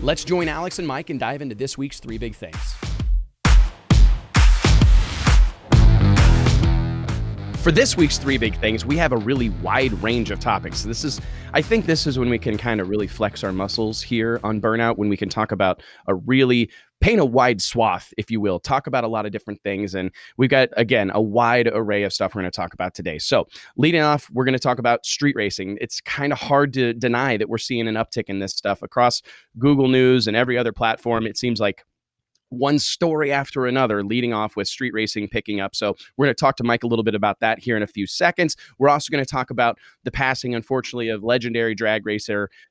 Let's join Alex and Mike and dive into this week's three big things. For this week's three big things, we have a really wide range of topics. I think this is when we can kind of really flex our muscles here on Burnout, when we can talk about paint a wide swath, if you will, talk about a lot of different things. And we've got, again, a wide array of stuff we're going to talk about today. So leading off, we're going to talk about street racing. It's kind of hard to deny that we're seeing an uptick in this stuff across Google News and every other platform. It seems like one story after another, leading off with street racing picking up. So we're going to talk to Mike a little bit about that here in a few seconds. We're also going to talk about the passing, unfortunately, of legendary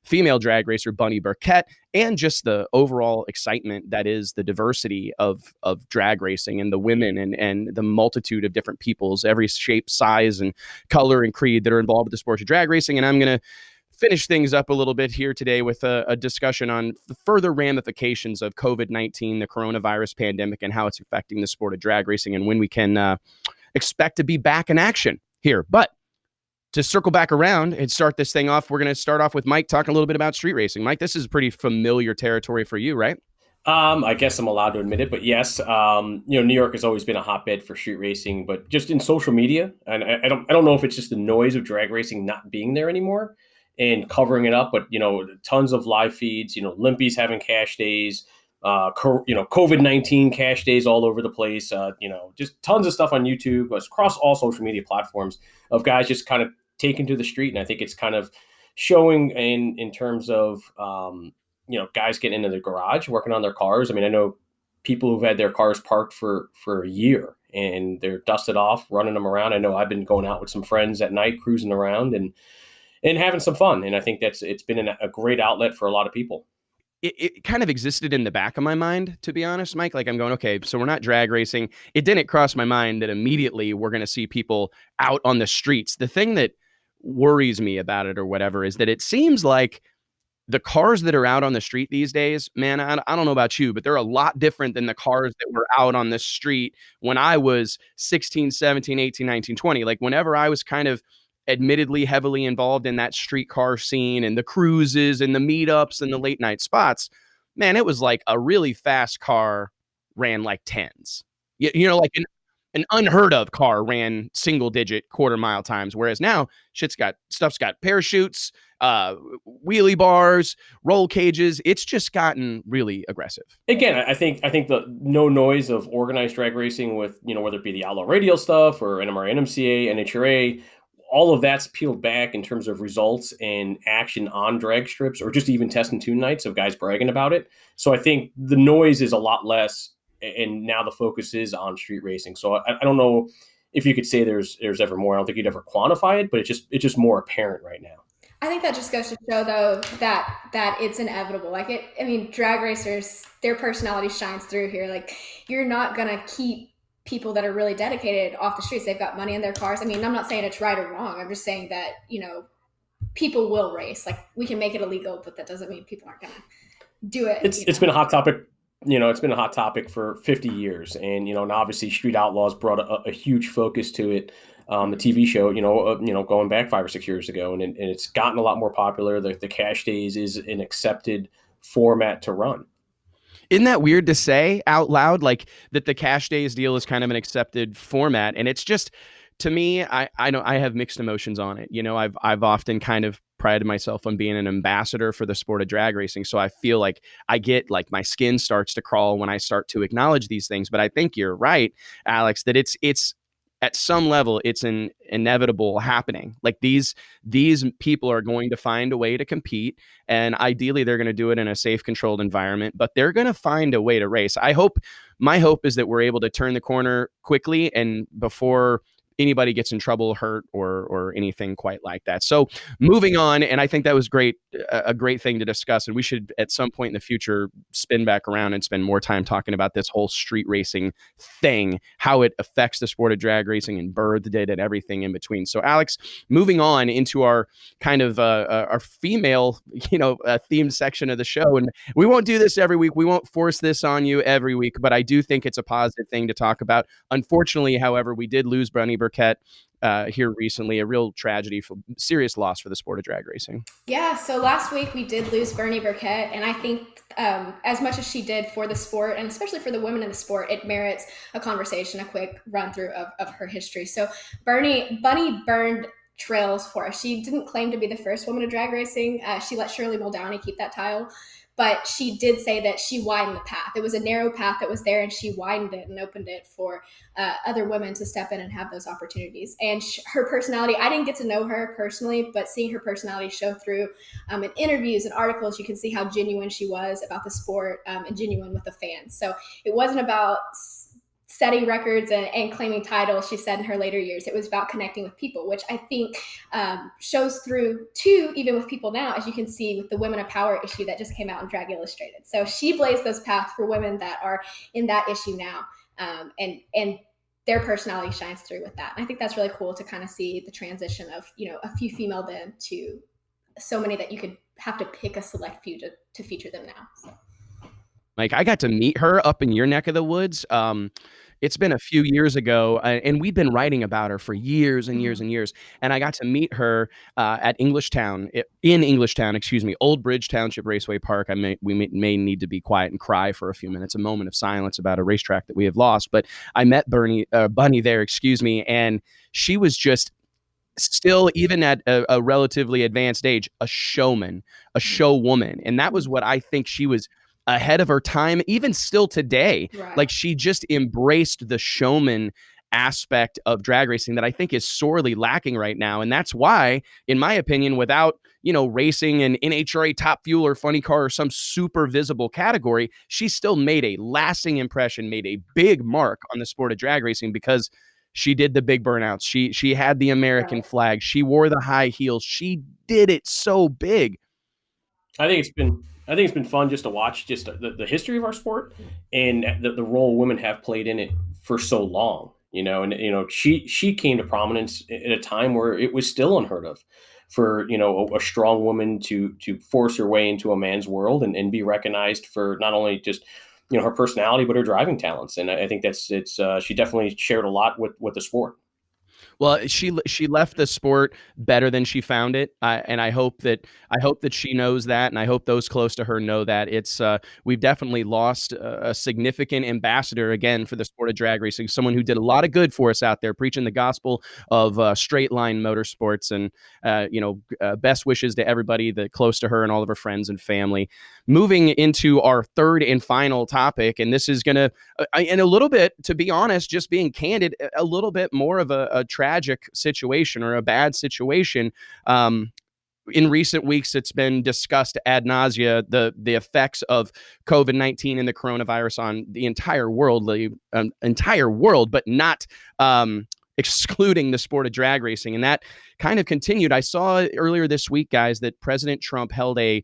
female drag racer Bunny Burkett, and just the overall excitement that is the diversity of drag racing and the women and the multitude of different peoples, every shape, size, and color and creed that are involved with the sport of drag racing. And I'm going to finish things up a little bit here today with a discussion on the further ramifications of COVID-19, the coronavirus pandemic, and how it's affecting the sport of drag racing and when we can expect to be back in action here. But to circle back around and start this thing off, we're going to start off with Mike talking a little bit about street racing. Mike, this is pretty familiar territory for you, right? I guess I'm allowed to admit it, but yes, New York has always been a hotbed for street racing, but just in social media, and I don't know if it's just the noise of drag racing not being there anymore and covering it up, but tons of live feeds, Limpies having cash days, COVID-19 cash days all over the place, just tons of stuff on YouTube, but across all social media platforms of guys just kind of taken to the street. And I think it's kind of showing in terms of, guys getting into the garage, working on their cars. I mean, I know people who've had their cars parked for a year and they're dusted off, running them around. I know I've been going out with some friends at night, cruising around and having some fun. And I think it's been a great outlet for a lot of people. It kind of existed in the back of my mind, to be honest, Mike. Like, I'm going, okay, so we're not drag racing. It didn't cross my mind that immediately we're going to see people out on the streets. The thing that worries me about it or whatever is that it seems like the cars that are out on the street these days, man, I don't know about you, but they're a lot different than the cars that were out on the street when I was 16, 17, 18, 19, 20. Like, whenever I was kind of admittedly heavily involved in that streetcar scene and the cruises and the meetups and the late night spots, man, it was like a really fast car ran like tens. Like an unheard of car ran single digit quarter mile times. Whereas now stuff's got parachutes, wheelie bars, roll cages. It's just gotten really aggressive. Again, I think the no noise of organized drag racing with, whether it be the Outlaw Radio stuff or NMRA, NMCA, NHRA, all of that's peeled back in terms of results and action on drag strips or just even test and tune nights of guys bragging about it. So I think the noise is a lot less, and now the focus is on street racing. So I don't know if you could say there's ever more. I don't think you'd ever quantify it, but it's just more apparent right now. I think that just goes to show, though, that it's inevitable. Drag racers, their personality shines through here. Like, you're not gonna keep people that are really dedicated off the streets. They've got money in their cars. I mean, I'm not saying it's right or wrong. I'm just saying that, people will race. Like, we can make it illegal, but that doesn't mean people aren't going to do it. It's been a hot topic. It's been a hot topic for 50 years. And, now obviously Street Outlaws brought a huge focus to it. The TV show, going back 5 or 6 years ago, and it's gotten a lot more popular. The cash days is an accepted format to run. Isn't that weird to say out loud, like that the cash days deal is kind of an accepted format? And it's just, to me, I know I have mixed emotions on it. I've often kind of prided myself on being an ambassador for the sport of drag racing. So I feel like I get like my skin starts to crawl when I start to acknowledge these things. But I think you're right, Alex, that it's at some level, it's an inevitable happening. Like, these people are going to find a way to compete, and ideally they're going to do it in a safe, controlled environment, but they're going to find a way to race. My hope is that we're able to turn the corner quickly and before anybody gets in trouble, hurt, or anything quite like that. So moving on, and I think that was a great thing to discuss, and we should at some point in the future spin back around and spend more time talking about this whole street racing thing, how it affects the sport of drag racing and birthed it and everything in between. So Alex, moving on into our kind of our female, themed section of the show, and we won't do this every week. We won't force this on you every week, but I do think it's a positive thing to talk about. Unfortunately, however, we did lose Bunny Burkett here recently. A real tragedy, serious loss for the sport of drag racing. Yeah, so last week we did lose Bernie Burkett, and I think as much as she did for the sport, and especially for the women in the sport, it merits a conversation, a quick run through of her history. So Bunny burned trails for us. She didn't claim to be the first woman to drag racing. She let Shirley Muldowney keep that title. But she did say that she widened the path. It was a narrow path that was there, and she widened it and opened it for other women to step in and have those opportunities. And her personality, I didn't get to know her personally, but seeing her personality show through in interviews and articles, you can see how genuine she was about the sport and genuine with the fans. So it wasn't about setting records and claiming titles, she said in her later years. It was about connecting with people, which I think shows through too, even with people now, as you can see with the Women of Power issue that just came out in Drag Illustrated. So she blazed those paths for women that are in that issue now, and their personality shines through with that. And I think that's really cool to kind of see the transition of, you know, a few female then to so many that you could have to pick a select few to feature them now. So. Like, I got to meet her up in your neck of the woods. It's been a few years ago, and we'd been writing about her for years and years and years. And I got to meet her at Englishtown, Old Bridge Township Raceway Park. We may need to be quiet and cry for a few minutes, a moment of silence about a racetrack that we have lost. But I met Bunny there, and she was just still, even at a relatively advanced age, a showman, a showwoman. And that was what I think she was ahead of her time, even still today. Right. Like, she just embraced the showman aspect of drag racing that I think is sorely lacking right now. And that's why, in my opinion, without, you know, racing an NHRA Top Fuel or Funny Car or some super visible category, she still made a lasting impression, made a big mark on the sport of drag racing, because she did the big burnouts. She had the American flag. She wore the high heels. She did it so big. I think it's been fun just to watch just the history of our sport and the role women have played in it for so long, you know. And, you know, she came to prominence at a time where it was still unheard of for, you know, a strong woman to force her way into a man's world and be recognized for not only just, you know, her personality, but her driving talents. And I think she definitely shared a lot with the sport. Well, she left the sport better than she found it, and I hope that she knows that, and I hope those close to her know that. It's we've definitely lost a significant ambassador again for the sport of drag racing, someone who did a lot of good for us out there, preaching the gospel of straight line motorsports. And best wishes to everybody that close to her and all of her friends and family. Moving into our third and final topic, and this is gonna, and a little bit, to be honest, just being candid, a little bit more of a tragic situation or a bad situation. In recent weeks, it's been discussed ad nausea, the effects of COVID-19 and the coronavirus on the entire world, but not excluding the sport of drag racing. And that kind of continued. I saw earlier this week, guys, that President Trump held a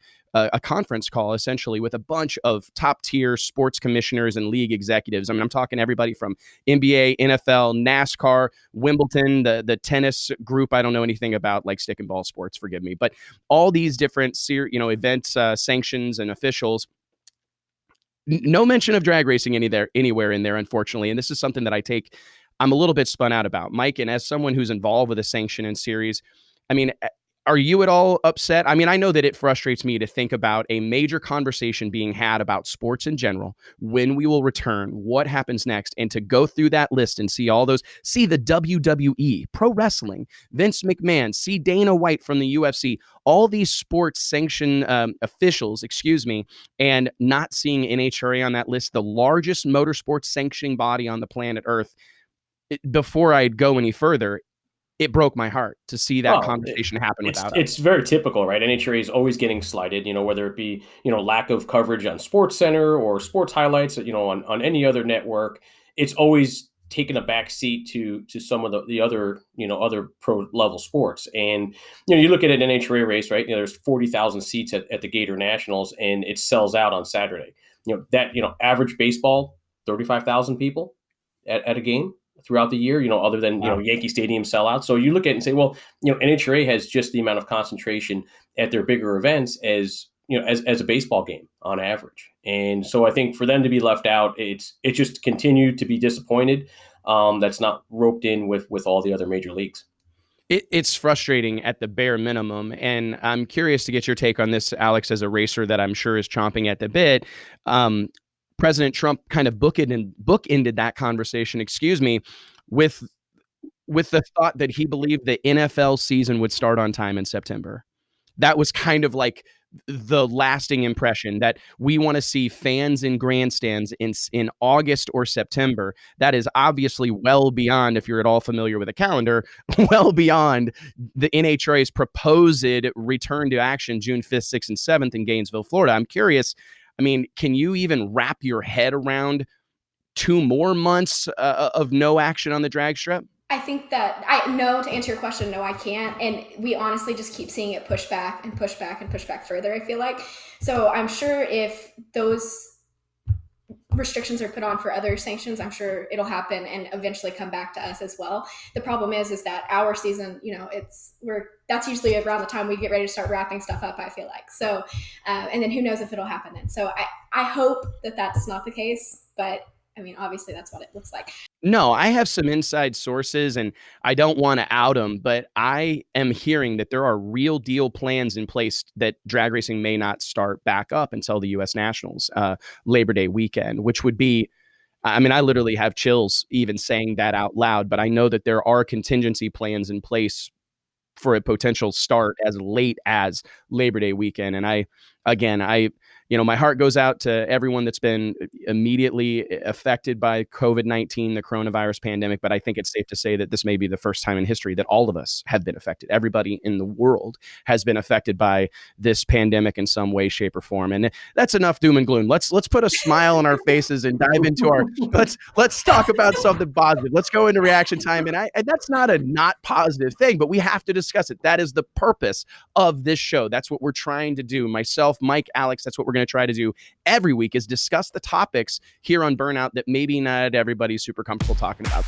conference call, essentially, with a bunch of top tier sports commissioners and league executives. I mean, I'm talking everybody from NBA, NFL, NASCAR, Wimbledon, the tennis group. I don't know anything about, like, stick and ball sports, forgive me, but all these different events, sanctions, and officials. No mention of drag racing anywhere in there, unfortunately. And this is something that I'm a little bit spun out about, Mike. And as someone who's involved with a sanction and series, I mean, are you at all upset? I mean, I know that it frustrates me to think about a major conversation being had about sports in general, when we will return, what happens next, and to go through that list and see all those, see the WWE, pro wrestling, Vince McMahon, see Dana White from the UFC, all these sports sanction officials, and not seeing NHRA on that list, the largest motorsports sanctioning body on the planet Earth. Before I'd go any further, it broke my heart to see that conversation happen without us. It's very typical, right? NHRA is always getting slighted, you know, whether it be, you know, lack of coverage on Sports Center or sports highlights, you know, on any other network. It's always taken a back seat to some of the other, you know, other pro level sports. And, you know, you look at an NHRA race, right? You know, there's 40,000 seats at the Gator Nationals, and it sells out on Saturday. You know, that, you know, average baseball, 35,000 people at a game throughout the year, you know, other than, you know, Yankee Stadium sellouts. So you look at it and say, well, you know, NHRA has just the amount of concentration at their bigger events as, you know, as a baseball game on average. And so I think for them to be left out, it just continued to be disappointed. that's not roped in with all the other major leagues. It's frustrating at the bare minimum, and I'm curious to get your take on this, Alex, as a racer that I'm sure is chomping at the bit. Um, President Trump kind of bookended that conversation, excuse me, with the thought that he believed the NFL season would start on time in September. That was kind of like the lasting impression that we want to see fans in grandstands in August or September. That is obviously well beyond, if you're at all familiar with a calendar, well beyond the NHRA's proposed return to action June 5th, 6th, and 7th in Gainesville, Florida. I'm curious, I mean, can you even wrap your head around 2 more months of no action on the drag strip? I think that to answer your question, no, I can't. And we honestly just keep seeing it push back and push back and push back further, I feel like. So I'm sure if those restrictions are put on for other sanctions, I'm sure it'll happen and eventually come back to us as well. The problem is that our season, that's usually around the time we get ready to start wrapping stuff up, I feel like. So, and then who knows if it'll happen then. So I hope that that's not the case, but I mean, obviously that's what it looks like. No, I have some inside sources and I don't want to out them, but I am hearing that there are real deal plans in place that drag racing may not start back up until the U.S. Nationals Labor Day weekend, which would be, I mean, I literally have chills even saying that out loud, but I know that there are contingency plans in place for a potential start as late as Labor Day weekend. And I my heart goes out to everyone that's been immediately affected by COVID-19, the coronavirus pandemic. But I think it's safe to say that this may be the first time in history that all of us have been affected. Everybody in the world has been affected by this pandemic in some way, shape, or form. And that's enough doom and gloom. Let's put a smile on our faces and dive into let's talk about something positive. Let's go into reaction time. And that's not a not positive thing, but we have to discuss it. That is the purpose of this show. That's what we're trying to do. Myself, Mike, Alex, that's what we're going to try to do every week, is discuss the topics here on Burnout that maybe not everybody's super comfortable talking about.